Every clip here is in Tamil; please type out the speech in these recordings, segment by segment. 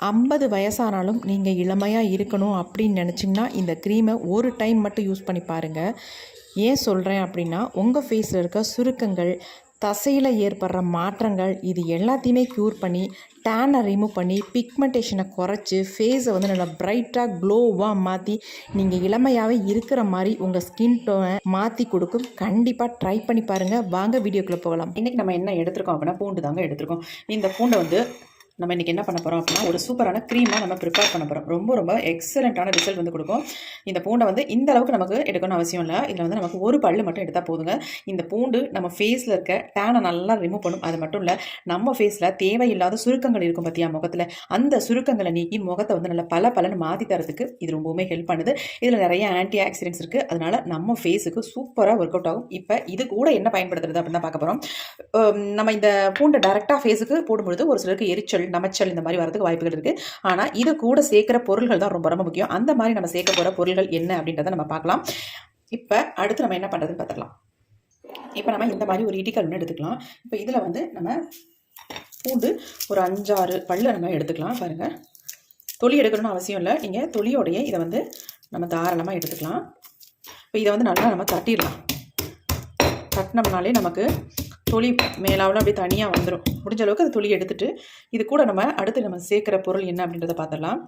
50 வயசானாலும் நீங்கள் இளமையாக இருக்கணும் அப்படின்னு நினச்சிங்கன்னா இந்த க்ரீமை ஒரு டைம் மட்டும் யூஸ் பண்ணி பாருங்கள். ஏன் சொல்கிறேன் அப்படின்னா, உங்கள் ஃபேஸில் இருக்க சுருக்கங்கள், தசையில் ஏற்படுற மாற்றங்கள் இது எல்லாத்தையுமே க்யூர் பண்ணி, டேனை ரிமூவ் பண்ணி, பிக்மெண்டேஷனை குறைச்சி, ஃபேஸை வந்து நல்லா பிரைட்டாக க்ளோவாக மாற்றி, நீங்கள் இளமையாகவே இருக்கிற மாதிரி உங்கள் ஸ்கின் டோனை மாற்றி கொடுக்கும். கண்டிப்பாக ட்ரை பண்ணி பாருங்கள். வாங்க வீடியோக்குள்ளே போகலாம். இன்றைக்கி நம்ம என்ன எடுத்துருக்கோம் அப்படின்னா, பூண்டு தாங்க எடுத்துருக்கோம். இந்த பூண்டை வந்து நம்ம இன்றைக்கி என்ன பண்ண போகிறோம் அப்படின்னா, ஒரு சூப்பரான க்ரீமாக நம்ம ப்ரிப்பேர் பண்ண போகிறோம். ரொம்ப எக்ஸலண்ட்டான ரிசல்ட் வந்து கொடுக்கும். இந்த பூண்டை வந்து இந்த அளவுக்கு நமக்கு எடுக்கணும் அவசியம் இல்லை. இதில் வந்து நமக்கு ஒரு பல்லு மட்டும் எடுத்தால் போதுங்க. இந்த பூண்டு நம்ம ஃபேஸில் இருக்க டேனை நல்லா ரிமூவ் பண்ணும். அது மட்டும் இல்லை, நம்ம ஃபேஸில் தேவையில்லாத சுருக்கங்கள் இருக்கும் பார்த்தியா முகத்தில், அந்த சுருக்கங்களை நீக்கி முகத்தை வந்து நல்லா பலன்னு மாற்றி தரத்துக்கு இது ரொம்பவுமே ஹெல்ப் பண்ணுது. இதில் நிறைய ஆன்டி ஆக்சிடென்ட்ஸ் இருக்குது. அதனால் நம்ம ஃபேஸுக்கு சூப்பராக ஒர்க் அவுட் ஆகும். இப்போ இது கூட என்ன பயன்படுத்துறது அப்படின்னு தான் பார்க்க போகிறோம். நம்ம இந்த பூண்டை டேரெக்டாக ஃபேஸுக்கு போடும்பொழுது ஒரு சிலருக்கு எரிச்சல், நமச்சல் இந்த மாதிரி வரதுக்கு வாய்ப்புகள் இருக்குது. ஆனால் இது கூட சேர்க்குற பொருள்கள் தான் ரொம்ப முக்கியம். அந்த மாதிரி நம்ம சேர்க்க போகிற பொருள்கள் என்ன அப்படின்றத நம்ம பார்க்கலாம். இப்போ அடுத்து நம்ம என்ன பண்ணுறதுன்னு பார்த்துக்கலாம். இப்போ நம்ம இந்த மாதிரி ஒரு இடிக்கல் ஒன்று எடுத்துக்கலாம். இப்போ இதில் வந்து நம்ம பூண்டு ஒரு 5-6 பல்லு நம்ம எடுத்துக்கலாம். பாருங்கள், தொலி எடுக்கணும்னு அவசியம் இல்லை. நீங்கள் தொலியோடைய இதை வந்து நம்ம தாராளமாக எடுத்துக்கலாம். இப்போ இதை வந்து நல்லா நம்ம தட்டிடலாம். தட்டினோம்னாலே நமக்கு தொலி மேலாவில் அப்படியே தனியாக வந்துடும். முடிஞ்ச அளவுக்கு அது தொலி எடுத்துகிட்டு இது கூட நம்ம அடுத்து நம்ம சேர்க்குற பொருள் என்ன அப்படின்றத பார்த்துடலாம்.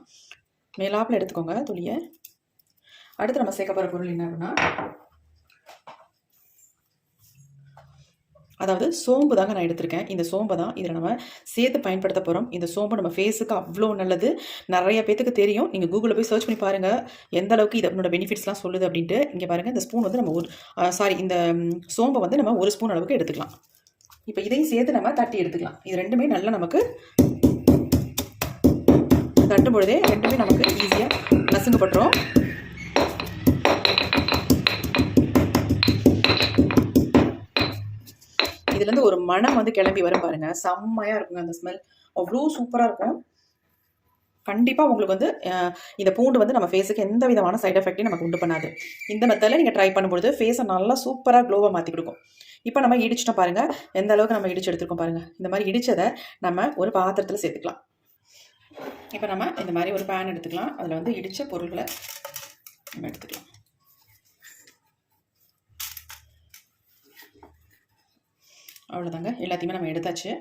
மேலாப்பில் எடுத்துக்கோங்க தொலியை. அடுத்து நம்ம சேர்க்க போகிற பொருள் என்ன அப்படின்னா, அதாவது சோம்பு தாங்க நான் எடுத்திருக்கேன். இந்த சோம்பை தான் இதில் நம்ம சேர்த்து பயன்படுத்த போகிறோம். இந்த சோம்பு நம்ம ஃபேஸுக்கு அவ்வளோ நல்லது. நிறைய பேத்துக்கு தெரியும். நீங்கள் கூகுளில் போய் சர்ச் பண்ணி பாருங்கள் எந்த அளவுக்கு இதனோட பெனிஃபிட்ஸ்லாம் சொல்லுது அப்படின்ட்டு. இங்கே பாருங்கள், இந்த ஸ்பூன் வந்து நம்ம இந்த சோம்பை வந்து நம்ம 1 ஸ்பூன் அளவுக்கு எடுத்துக்கலாம். இப்போ இதையும் சேர்த்து நம்ம தட்டி எடுத்துக்கலாம். இது ரெண்டுமே நல்லா நமக்கு தட்டும் பொழுதே ரெண்டுமே நமக்கு ஈஸியாக நசுங்கப்பட்டுரும். இதுலேருந்து ஒரு மனம் வந்து கிளம்பி வரும் பாருங்க, செம்மையாக இருக்குங்க. அந்த ஸ்மெல் அவ்வளோ சூப்பராக இருக்கும். கண்டிப்பாக உங்களுக்கு வந்து இந்த பூண்டு வந்து நம்ம ஃபேஸுக்கு எந்த விதமான சைட் எஃபெக்ட்டையும் நமக்கு உண்டு பண்ணாது. இந்த மெத்தடில் நீங்கள் ட்ரை பண்ணும்பொழுது ஃபேஸை நல்லா சூப்பராக க்ளோவாக மாற்றி கொடுக்கும். இப்போ நம்ம இடிச்சிட்டோம் பாருங்கள், எந்த அளவுக்கு நம்ம இடிச்சு எடுத்துருக்கோம் பாருங்கள். இந்த மாதிரி இடித்ததை நம்ம ஒரு பாத்திரத்தில் சேர்த்துக்கலாம். இப்போ நம்ம இந்த மாதிரி ஒரு பேன் எடுத்துக்கலாம். அதில் வந்து இடித்த பொருட்களை நம்ம எடுத்துக்கலாம். அவ்வளோதாங்க, எல்லாத்தையுமே நம்ம எடுத்தாச்சு.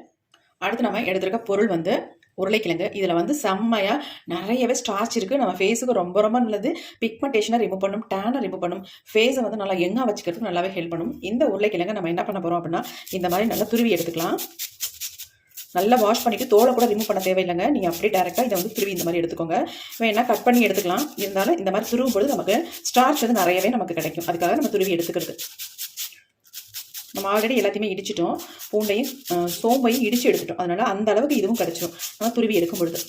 அடுத்து நம்ம எடுத்துருக்க பொருள் வந்து உருளைக்கிழங்கு. இதில் வந்து செம்மையாக நிறையவே ஸ்டார்ச் இருக்குது. நம்ம ஃபேஸுக்கு ரொம்ப நல்லது. பிக்மெண்டேஷனை ரிமூவ் பண்ணும், டேனை ரிமூவ் பண்ணும், ஃபேஸை வந்து நல்லா எங்காக வச்சுக்கிறதுக்கு நல்லாவே ஹெல்ப் பண்ணும். இந்த உருளைக்கிழங்கு நம்ம என்ன பண்ண போகிறோம் அப்படின்னா, இந்த மாதிரி நல்லா துருவி எடுத்துக்கலாம். நல்லா வாஷ் பண்ணிவிட்டு தோலை கூட ரிமூவ் பண்ண தேவையில்லைங்க. நீங்கள் அப்படியே டேரெக்டாக இதை வந்து துருவி இந்த மாதிரி எடுத்துக்கோங்க. வேணால் கட் பண்ணி எடுத்துக்கலாம். இருந்தாலும் இந்த மாதிரி துருவும் பொழுது நமக்கு ஸ்டார்ச் வந்து நிறையவே நமக்கு கிடைக்கும். அதுக்காக நம்ம துருவி எடுத்துக்கிறது. நம்ம ஆல்ரெடி எல்லாத்தையுமே இடிச்சிட்டோம். பூண்டையும் சோம்பையும் இடித்து எடுத்துட்டோம். அதனால் அந்த அளவுக்கு இதுவும் கிடச்சிடும் நம்ம துருவி எடுக்கும் பொழுது.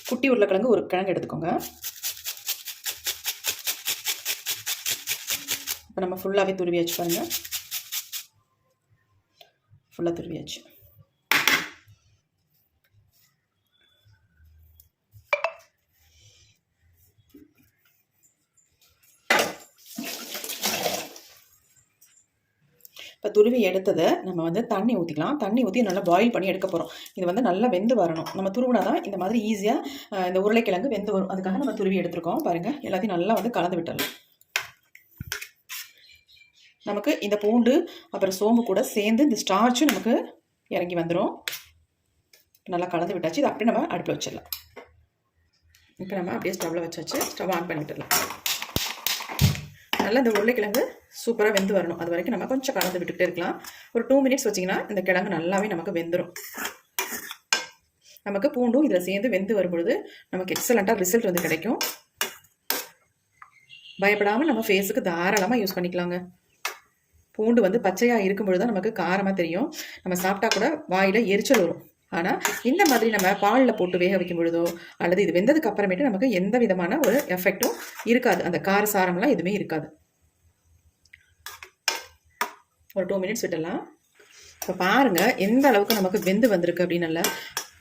குட்டி உருளைக்கிழங்கு ஒரு கிழங்கு எடுத்துக்கோங்க. இப்போ நம்ம ஃபுல்லாகவே துருவியாச்சு பாருங்கள். ஃபுல்லாக துருவியாச்சு. இப்போ துருவி எடுத்ததை நம்ம வந்து தண்ணி ஊற்றிக்கலாம். தண்ணி ஊற்றி நல்லா பாயில் பண்ணி எடுக்க போகிறோம். இது வந்து நல்லா வெந்து வரணும். நம்ம துருவினா தான் இந்த மாதிரி ஈஸியாக இந்த உருளைக்கிழங்கு வெந்து வரும். அதுக்காக நம்ம துருவி எடுத்துருக்கோம். பாருங்கள், எல்லாத்தையும் நல்லா வந்து கலந்து விட்டுடலாம். நமக்கு இந்த பூண்டு அப்புறம் சோம்பு கூட சேர்ந்து இந்த ஸ்டார்ச்சும் நமக்கு இறங்கி வந்துடும். நல்லா கலந்து விட்டாச்சு. இது அப்படியே நம்ம அடுப்பில் வச்சிடலாம். இப்போ நம்ம அப்படியே ஸ்டவ்வில் வச்சாச்சு. ஸ்டவ் ஆன் பண்ணி விட்டுடலாம். நல்லா இந்த உருளைக்கிழங்கு சூப்பராக வெந்து வரணும். அது வரைக்கும் நம்ம கொஞ்சம் கலந்து விட்டுக்கிட்டே இருக்கலாம். ஒரு 2 மினிட்ஸ் வச்சிங்கன்னா இந்த கிழங்கு நல்லாவே நமக்கு வெந்துடும். நமக்கு பூண்டும் இதில் சேர்ந்து வெந்து வரும்பொழுது நமக்கு எக்ஸலண்ட்டாக ரிசல்ட் வந்து கிடைக்கும். பயப்படாமல் நம்ம ஃபேஸுக்கு தாராளமாக யூஸ் பண்ணிக்கலாங்க. பூண்டு வந்து பச்சையாக இருக்கும்பொழுது தான் நமக்கு காரமாக தெரியும். நம்ம சாப்பிட்டா கூட வாயில் எரிச்சல் வரும். ஆனால் இந்த மாதிரி நம்ம பாலில் போட்டு வேக வைக்கும் பொழுதோ அல்லது இது வெந்ததுக்கு அப்புறமேட்டு நமக்கு எந்த விதமான ஒரு எஃபெக்டும் இருக்காது. அந்த காரசாரம்லாம் எதுவுமே இருக்காது. ஒரு 2 மினிட்ஸ் விட்டுடலாம். இப்போ பாருங்கள் எந்த அளவுக்கு நமக்கு வெந்து வந்திருக்கு அப்படின்னு. நல்லா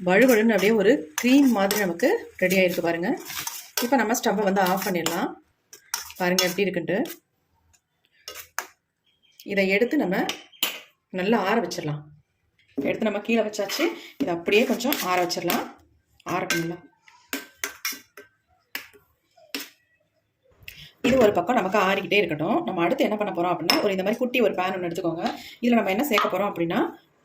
வழுவழுன்னு அப்படியே ஒரு க்ரீம் மாதிரி நமக்கு ரெடி ஆகிருக்கு பாருங்கள். இப்போ நம்ம ஸ்டவ்வை வந்து ஆஃப் பண்ணிடலாம். பாருங்கள் எப்படி இருக்குன்ட்டு. இதை எடுத்து நம்ம நல்லா ஆற வச்சிடலாம். எடுத்து நம்ம கீழே வச்சாச்சு. இதை அப்படியே கொஞ்சம் ஆற வச்சிடலாம். ஆறட்டுங்களா. இது ஒரு பக்கம் நமக்கு ஆறிக்கிட்டே இருக்கட்டும். நம்ம அடுத்து என்ன பண்ண போகிறோம் அப்படின்னா, ஒரு இந்த மாதிரி குட்டி ஒரு பேன் ஒன்று எடுத்துக்கோங்க. இதில் நம்ம என்ன சேர்க்க போகிறோம் அப்படின்னா,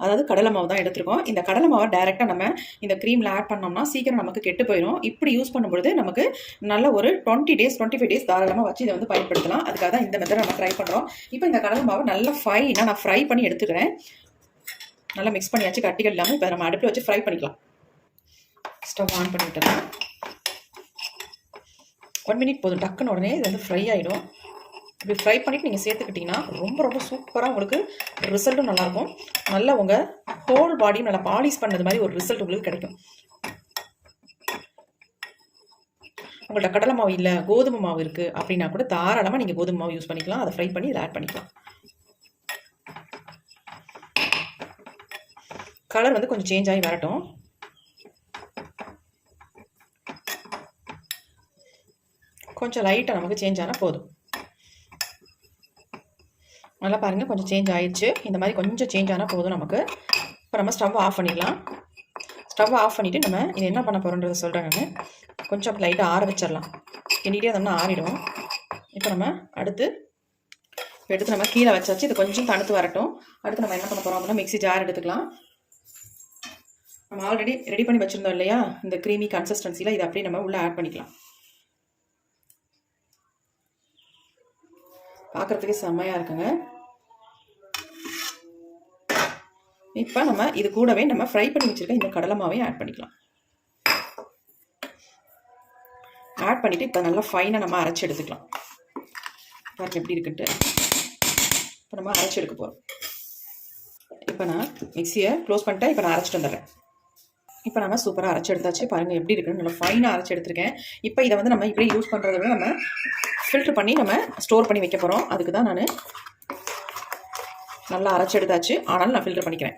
அதாவது கடலை மாவு தான் எடுத்துருக்கோம். இந்த கடலை மாவை டைரெக்டாக நம்ம இந்த க்ரீமில் ஆட் பண்ணோம்னா சீக்கிரம் நமக்கு கெட்டு போயிடும். இப்படி யூஸ் பண்ணும்பொழுது நமக்கு நல்ல ஒரு 20 டேஸ் 25 டேஸ் தாராளமாக வச்சு இதை வந்து பயன்படுத்தலாம். அதுக்காக தான் இந்த மெத்தட் நம்ம ட்ரை பண்ணுறோம். இப்போ இந்த கடலை மாவை நல்லா ஃபைனாக நான் ஃப்ரை பண்ணி எடுத்துக்கிறேன். நல்லா மிக்ஸ் பண்ணியாச்சு, கட்டிகள் இல்லாமல். இப்போ நம்ம அடுப்பில் வச்சு ஃப்ரை பண்ணிக்கலாம். ஸ்டவ் ஆன் பண்ணி விட்டுறேன். 1 மினிட் போதும், டக்குன்னு உடனே இது வந்து ஃப்ரை ஆகிடும். இப்படி ஃப்ரை பண்ணிவிட்டு நீங்கள் சேர்த்துக்கிட்டிங்கன்னா ரொம்ப ரொம்ப சூப்பராக உங்களுக்கு ரிசல்ட்டும் நல்லாயிருக்கும். நல்லா உங்கள் ஹோல் பாடியும் நல்லா பாலிஷ் பண்ணது மாதிரி ஒரு ரிசல்ட் உங்களுக்கு கிடைக்கும். உங்கள்கிட்ட கடலை மாவு இல்லை, கோதுமை மாவு இருக்குது அப்படின்னா கூட தாராளமாக நீங்கள் கோதுமை மாவு யூஸ் பண்ணிக்கலாம். அதை ஃப்ரை பண்ணி இதை ஆட் பண்ணிக்கலாம். கலர் வந்து கொஞ்சம் சேஞ்ச் ஆகி வரட்டும். கொஞ்சம் லைட்டாக நமக்கு சேஞ்ச் ஆனால் போதும். நல்லா பாருங்கள், கொஞ்சம் சேஞ்ச் ஆயிடுச்சு. இந்த மாதிரி கொஞ்சம் சேஞ்ச் ஆனால் போதும் நமக்கு. இப்போ நம்ம ஸ்டவ் ஆஃப் பண்ணிக்கலாம். ஸ்டவ் ஆஃப் பண்ணிவிட்டு நம்ம இது என்ன பண்ண போகிறோன்றதை சொல்கிறேன் நான். கொஞ்சம் லைட்டாக ஆற வச்சிடலாம். கிண்டிகிட்டே அதனால் ஆறிடும். இப்போ நம்ம எடுத்து நம்ம கீழே வச்சாச்சு. இது கொஞ்சம் தணுத்து வரட்டும். அடுத்து நம்ம என்ன பண்ண போகிறோம் அப்படின்னா, மிக்ஸி ஜார் எடுத்துக்கலாம். நம்ம ஆல்ரெடி ரெடி பண்ணி வச்சுருந்தோம் இல்லையா, இந்த க்ரீமி கன்சிஸ்டன்சியில் இதை அப்படியே நம்ம உள்ளே ஆட் பண்ணிக்கலாம். பார்க்குறதுக்கே செம்மையாக இருக்குங்க. இப்போ நம்ம இது கூடவே நம்ம ஃப்ரை பண்ணி வச்சுருக்க இந்த கடலை மாவையும் ஆட் பண்ணிக்கலாம். ஆட் பண்ணிவிட்டு இப்போ நல்லா ஃபைனாக நம்ம அரைச்சி எடுத்துக்கலாம். பாருங்க எப்படி இருக்குன்ட்டு. இப்போ நம்ம அரைச்சி எடுக்க போகிறோம். இப்போ நான் மிக்சியை க்ளோஸ் பண்ணிட்டேன். இப்போ நான் அரைச்சிட்டு வந்துடுறேன். இப்போ நம்ம சூப்பராக அரைச்சி எடுத்தாச்சு. பாருங்கள் எப்படி இருக்குன்னு. நல்லா ஃபைனாக அரைச்சி எடுத்துருக்கேன். இப்போ இதை வந்து நம்ம இப்படியே யூஸ் பண்ணுறத விட நம்ம ஃபில்ட்ரு பண்ணி நம்ம ஸ்டோர் பண்ணி வைக்க போகிறோம். அதுக்கு தான் நான் நல்லா அரைச்சி எடுத்தாச்சு. ஆனாலும் நான் ஃபில்ட்ரு பண்ணிக்கிறேன்.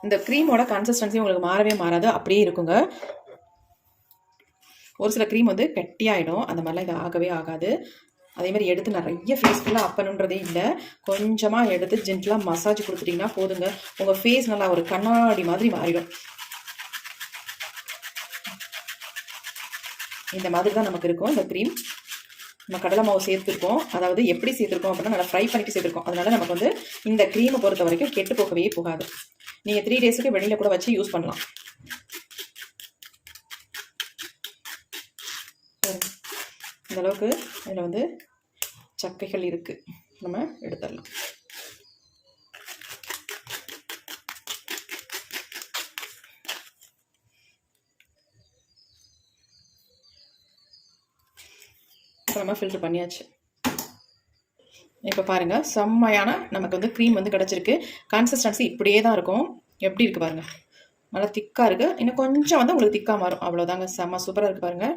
இந்த க்ரீமோட கன்சிஸ்டன்சி உங்களுக்கு மாறவே மாறாது, அப்படியே இருக்குங்க. ஒரு சில க்ரீம் வந்து கெட்டியாகிடும், அந்த மாதிரிலாம் இது ஆகவே ஆகாது. அதேமாதிரி எடுத்து நிறைய ஃபேஸ் ஃபுல்லாக அப்பணுன்றதே இல்லை. கொஞ்சமாக எடுத்து ஜென்டலாக மசாஜ் கொடுத்துட்டிங்கன்னா போதுங்க. உங்கள் ஃபேஸ் நல்லா ஒரு கண்ணாடி மாதிரி மாறிடும். இந்த மாதிரி தான் நமக்கு இருக்கும் இந்த க்ரீம். நம்ம கடலை மாவு சேர்த்துருக்கோம். அதாவது எப்படி சேர்த்துருக்கோம் அப்படின்னா, நல்லா ஃப்ரை பண்ணிட்டு சேர்த்துருக்கோம். அதனால நமக்கு வந்து இந்த க்ரீமை பொறுத்த வரைக்கும் கெட்டு போகவே போகாது. நீங்கள் 3 டேஸுக்கு வெளியில் கூட வச்சு யூஸ் பண்ணலாம். இந்த அளவுக்கு இதில் வந்து சக்கைகள் இருக்குது. நம்ம எடுத்துடலாம். நம்ம ஃபில்டர் பண்ணியாச்சு. இப்போ பாருங்கள், செம்மையான நமக்கு வந்து க்ரீம் வந்து கிடச்சிருக்கு. கன்சிஸ்டன்சி இப்படியே தான் இருக்கும். எப்படி இருக்குது பாருங்கள், நல்லா திக்காக இருக்குது. இன்னும் கொஞ்சம் வந்து உங்களுக்கு திக்காக மாறும், அவ்வளோதாங்க. செம்ம சூப்பராக இருக்குது பாருங்கள்.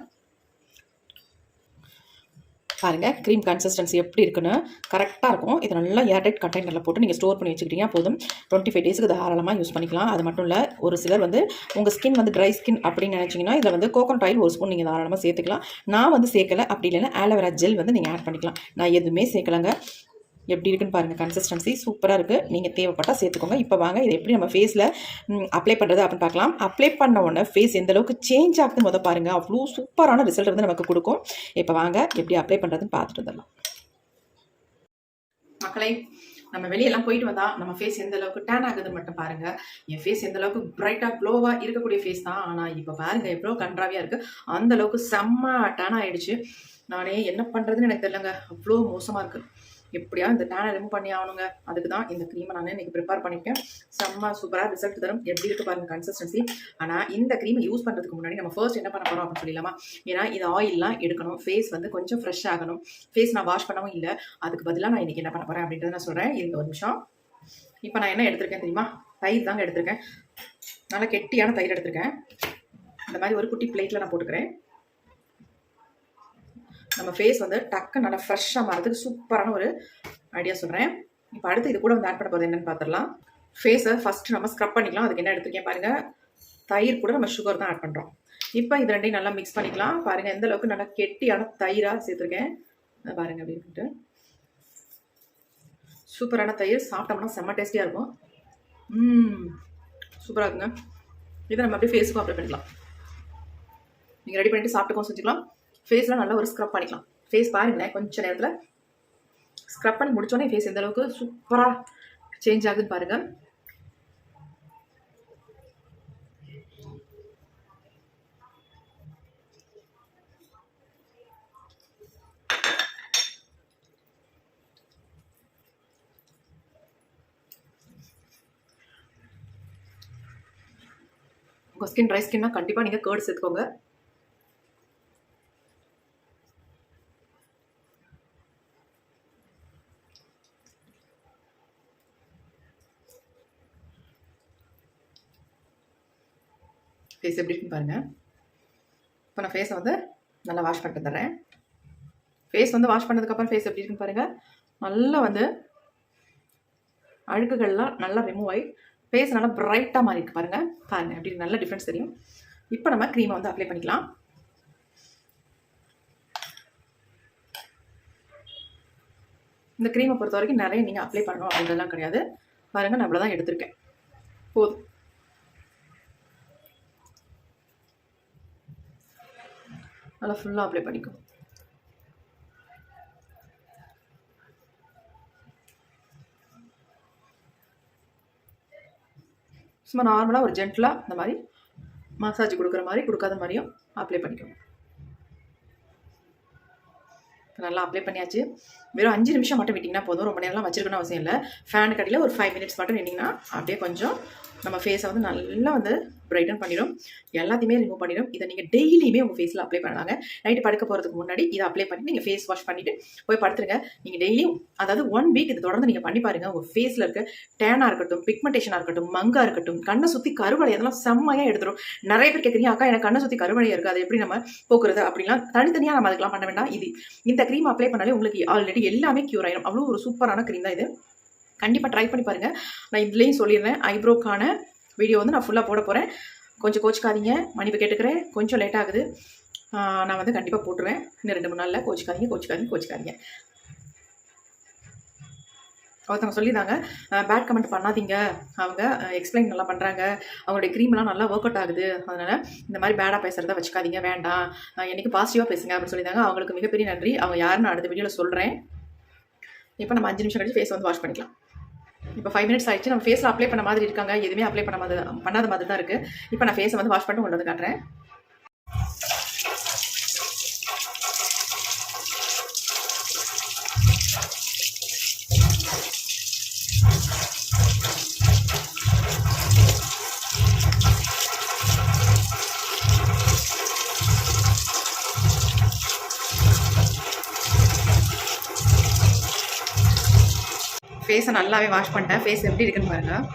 பாருங்கள் க்ரீம் கன்சிஸ்டன்சி எப்படி இருக்குன்னு கரெக்டாக இருக்கும். இது நல்லா ஏர்டைட் கண்டெய்னரில் போட்டு நீங்கள் ஸ்டோர் பண்ணி வச்சுக்கிட்டீங்கன்னா போதும். 25 டேஸுக்கு தாராளமாக யூஸ் பண்ணிக்கலாம். அது மட்டும் இல்லை, ஒரு சிலர் வந்து உங்கள் ஸ்கின் வந்து ட்ரை ஸ்கின் அப்படின்னு நினச்சிங்கன்னா இதில் வந்து கோகோனட் ஆயில் 1 ஸ்பூன் நீங்கள் தாராளமாக சேர்த்துக்கலாம். நான் வந்து சேர்க்கலை. அப்படி இல்லைன்னா ஆலோவேரா ஜெல் வந்து நீங்கள் ஆட் பண்ணிக்கலாம். நான் எதுவுமே சேர்க்கலைங்க. எப்படி இருக்குன்னு பாருங்கள், கன்சிஸ்டன்சி சூப்பராக இருக்குது. நீங்கள் தேவைப்பட்டால் சேர்த்துக்கோங்க. இப்போ வாங்க இதை எப்படி நம்ம ஃபேஸில் அப்ளை பண்ணுறது அப்படின்னு பார்க்கலாம். அப்ளை பண்ண உடனே ஃபேஸ் எந்த அளவுக்கு சேஞ்ச் ஆகுது முதல் பாருங்கள். அவ்வளோ சூப்பரான ரிசல்ட் வந்து நமக்கு கொடுக்கும். இப்போ வாங்க எப்படி அப்ளை பண்ணுறதுன்னு பார்த்துட்டு வந்துடலாம். மக்களை, நம்ம வெளியெல்லாம் போயிட்டு வந்தால் நம்ம ஃபேஸ் எந்த அளவுக்கு டேன் ஆகுதுன்னு மட்டும் பாருங்கள். என் ஃபேஸ் எந்த அளவுக்கு பிரைட்டாக க்ளோவாக இருக்கக்கூடிய ஃபேஸ் தான். ஆனால் இப்போ பாருங்கள் எவ்வளோ கன்றாவியாக இருக்குது. அந்த அளவுக்கு செம்ம டேன் ஆகிடுச்சு. நானே என்ன பண்ணுறதுன்னு எனக்கு தெரியலங்க, அவ்வளோ மோசமாக இருக்குது. எப்படியா இந்த டேனை ரிமூவ் பண்ணி ஆகணுங்க. அதுக்கு தான் இந்த க்ரீமை நான் இன்றைக்கி ப்ரிப்பேர் பண்ணியிருக்கேன். செம்ம சூப்பராக ரிசல்ட் தரும். எப்படி இருக்குது பாருங்கள் கன்சிஸ்டன்சி. ஆனால் இந்த க்ரீமை யூஸ் பண்ணுறதுக்கு முன்னாடி நம்ம ஃபர்ஸ்ட் என்ன பண்ண போகிறோம் அப்படின்னு சொல்லிடலாமா. ஏன்னா இது ஆயிலெலாம் எடுக்கணும், ஃபேஸ் வந்து கொஞ்சம் ஃப்ரெஷ் ஆகணும். ஃபேஸ் நான் வாஷ் பண்ணவும் இல்லை. அதுக்கு பதிலாக நான் இன்றைக்கி என்ன பண்ண போகிறேன் அப்படின்றத நான் சொல்கிறேன். இந்த ஒரு நிமிஷம். இப்போ நான் என்ன எடுத்திருக்கேன் தெரியுமா? தயிர் தாங்க எடுத்திருக்கேன். நல்லா கெட்டியான தயிர் எடுத்திருக்கேன். இந்த மாதிரி ஒரு குட்டி பிளேட்டில் நான் போட்டுக்கிறேன். நம்ம ஃபேஸ் வந்து டக்கு நல்லா ஃப்ரெஷ்ஷாக மாறதுக்கு சூப்பரான ஒரு ஐடியா சொல்கிறேன். இப்போ அடுத்து இது கூட வந்து ஆட் பண்ண போகிறது என்னென்னு பார்த்துடலாம். ஃபேஸை ஃபஸ்ட்டு நம்ம ஸ்க்ரப் பண்ணிக்கலாம். அதுக்கு என்ன எடுத்துருக்கேன் பாருங்கள், தயிர் கூட நம்ம சுகர் தான் ஆட் பண்ணுறோம். இப்போ இது ரெண்டையும் நல்லா மிக்ஸ் பண்ணிக்கலாம். பாருங்கள் எந்த அளவுக்கு நல்லா கெட்டியான தயிராக சேர்த்துருக்கேன் பாருங்கள். அப்படி இருக்குன்ட்டு சூப்பரான தயிர் சாப்பிட்டோம்னா செம்ம டேஸ்டியாக இருக்கும். சூப்பராக இருக்குங்க. இதை நம்ம அப்படியே ஃபேஸுக்கும் அப்ளை பண்ணிக்கலாம். நீங்கள் ரெடி பண்ணிட்டு சாப்பிட்டுக்கோ செஞ்சுக்கலாம். ஃபேஸ்லாம் நல்லா ஒரு ஸ்க்ரப் பண்ணிக்கலாம். ஃபேஸ் பாருங்களேன், கொஞ்சம் நேரத்தில் ஸ்க்ரப் பண்ணி முடிச்சோடனே ஃபேஸ் எந்த அளவுக்கு சூப்பராக சேஞ்ச் ஆகுதுன்னு பாருங்கள். உங்கள் ஸ்கின் ட்ரை ஸ்கின்னா கண்டிப்பாக நீங்கள் கேர்டு சேர்த்துக்கோங்க. ஃபேஸ் எப்படி இருக்குன்னு பாருங்கள். இப்போ நான் ஃபேஸை வந்து நல்லா வாஷ் பண்ணிட்டு தர்றேன். ஃபேஸ் வந்து வாஷ் பண்ணதுக்கப்புறம் ஃபேஸ் எப்படி இருக்குன்னு பாருங்கள். நல்லா வந்து அழுக்குகள்லாம் நல்லா ரிமூவ் ஆகி ஃபேஸ் நல்லா பிரைட்டாக மாறி இருக்கு பாருங்கள். பாருங்கள் எப்படி நல்ல டிஃப்ரென்ஸ் தெரியும். இப்போ நம்ம க்ரீமை வந்து அப்ளை பண்ணிக்கலாம். இந்த க்ரீமை பொறுத்த வரைக்கும் நிறைய நீங்கள் அப்ளை பண்ணணும் அப்படின்றதெல்லாம் கிடையாது. பாருங்கள் நான் இவ்வளோ தான் எடுத்திருக்கேன், போதும். நல்லா ஃபுல்லாக அப்ளை பண்ணிக்கும். சும்மா நார்மலாக ஒரு ஜென்டலாக இந்த மாதிரி மசாஜ் கொடுக்குற மாதிரி கொடுக்காத மாதிரியும் அப்ளை பண்ணிக்கணும். நல்லா அப்ளை பண்ணியாச்சு. வெறும் 5 நிமிஷம் மட்டும் விட்டிங்கன்னா போதும். ரொம்ப நேரம்லாம் வச்சிருக்கணும் அவசியம் இல்லை. ஃபேன் கடியில் ஒரு 5 மினிட்ஸ் மட்டும் நின்னிங்கன்னா அப்படியே கொஞ்சம் நம்ம ஃபேஸை வந்து நல்லா வந்து பிரைட்டன் பண்ணிடும், எல்லாத்தையுமே ரிமூவ் பண்ணிடும். இதை நீங்கள் டெய்லியுமே உங்கள் ஃபேஸில் அப்ளை பண்ணலாங்க. நைட்டு படுக்க போகிறதுக்கு முன்னாடி இதை அப்ளை பண்ணி நீங்கள் ஃபேஸ் வாஷ் பண்ணிவிட்டு போய் படுத்துருங்க. நீங்கள் டெய்லியும் அதாவது 1 வீக் இது தொடர்ந்து நீங்கள் பண்ணி பாருங்கள். உங்கள் ஃபேஸில் இருக்க டேனாக இருக்கட்டும், பிக்மெண்டேஷனாக இருக்கட்டும், மங்காக இருக்கட்டும், கண்ணை சுற்றி கருவளை அதெல்லாம் செம்மையாக எடுத்துடும். நிறைய பேர் கேட்குறீங்க, அக்கா எனக்கு கண்ணை சுற்றி கருவளையாக இருக்குது, அதை எப்படி நம்ம போக்குறது அப்படின்லாம். தனித்தனியாக நம்ம அதுக்கெலாம் பண்ண வேண்டாம். இந்த க்ரீம் அப்ளை பண்ணாலே உங்களுக்கு ஆல்ரெடி எல்லாமே க்யூர் ஆயிடும். அவ்வளோ ஒரு சூப்பரான க்ரீம் தான் இது. கண்டிப்பாக ட்ரை பண்ணி பாருங்கள். நான் இதுலேயும் சொல்லிடுறேன், ஐப்ரோக்கான வீடியோ வந்து நான் ஃபுல்லாக போட போகிறேன். கொஞ்சம் கோச்சிக்காதீங்க, மன்னிப்பு கேட்டுக்கிறேன். கொஞ்சம் லேட் ஆகுது, நான் வந்து கண்டிப்பாக போட்டுருவேன். இன்னும் 2-3 நாளில். கோச்சிக்காதீங்க. ஒருத்தவங்க சொல்லியிருந்தாங்க, பேட் கமெண்ட் பண்ணாதீங்க, அவங்க எக்ஸ்பிளைன் நல்லா பண்ணுறாங்க, அவங்களுடைய க்ரீம்லாம் நல்லா ஒர்க் அவுட் ஆகுது, அதனால் இந்த மாதிரி பேடாக பேசுகிறத வச்சுக்காதீங்க, வேண்டாம், என்றைக்கு பாசிட்டிவாக பேசுங்க அப்படின்னு சொல்லியிருந்தாங்க. அவங்களுக்கு மிகப்பெரிய நன்றி. அவங்க யாருன்னு அடுத்த வீடியோவில் சொல்கிறேன். இப்போ நம்ம 5 நிமிஷம் கழிச்சு ஃபேஸ் வந்து வாஷ் பண்ணிக்கலாம். இப்போ 5 மினிட்ஸ் ஆகிடுச்சு. நம்ம ஃபேஸில் அப்ளை பண்ண மாதிரி இருக்காங்க, எதுவுமே அப்ளை பண்ணாத மாதிரி தான் இருக்குது. இப்போ நான் ஃபேஸை வந்து வாஷ் பண்ணிட்டு கொண்டு வந்து காட்டுறேன். ஃபேஸை நல்லாவே வாஷ் பண்ணிட்டேன். ஃபேஸ் எப்படி இருக்குன்னு பாருங்கள்.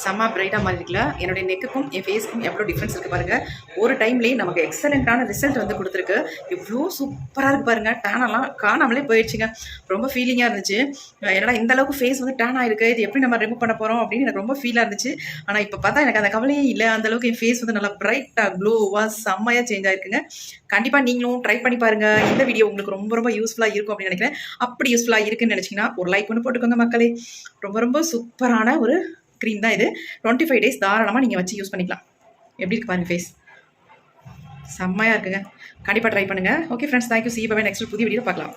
செம்ம பிரைட்டாக மாதிரி இருக்குல்ல. என்னுடைய நெக்குக்கும் என் ஃபேஸுக்கும் எவ்வளோ டிஃப்ரென்ஸ் இருக்குது பாருங்கள். ஒரு டைம்லேயே நமக்கு எக்ஸலண்ட்டான ரிசல்ட் வந்து கொடுத்துருக்கு. இவ்வளோ சூப்பராக இருக்குது பாருங்கள். டேனெல்லாம் காணாமலே போயிடுச்சுங்க. ரொம்ப ஃபீலிங்காக இருந்துச்சு. என்னடா இந்த அளவுக்கு ஃபேஸ் வந்து டேன் ஆகிருக்கு, இது எப்படி நம்ம ரிமூவ் பண்ண போகிறோம் அப்படின்னு எனக்கு ரொம்ப ஃபீலாக இருந்துச்சு. ஆனால் இப்போ பார்த்தா எனக்கு அந்த கவலையே இல்லை. அந்தளவுக்கு என் ஃபேஸ் வந்து நல்லா பிரைட்டாக க்ளோவாக செம்மையாக சேஞ்ச் ஆகிருக்குங்க. கண்டிப்பாக நீங்களும் ட்ரை பண்ணி பாருங்கள். இந்த வீடியோ உங்களுக்கு ரொம்ப ரொம்ப யூஸ்ஃபுல்லாக இருக்கும் அப்படின்னு நினைக்கிறேன். அப்படி யூஸ்ஃபுல்லாக இருக்குன்னு நினச்சிங்கன்னா ஒரு லைக் ஒன்று போட்டுக்கோங்க மக்களே. ரொம்ப ரொம்ப சூப்பரான ஒரு க்ரீம் தான் இது. 25 டேஸ் தாராளமாக நீங்கள் வச்சு யூஸ் பண்ணிக்கலாம். எப்படி இருக்கு பாருங்கள் ஃபேஸ், செம்மையாக இருக்குங்க. கண்டிப்பாக ட்ரை பண்ணுங்கள். Okay friends, thank you. See you. Bye. Next புதிய வீடியோ பார்க்கலாம்.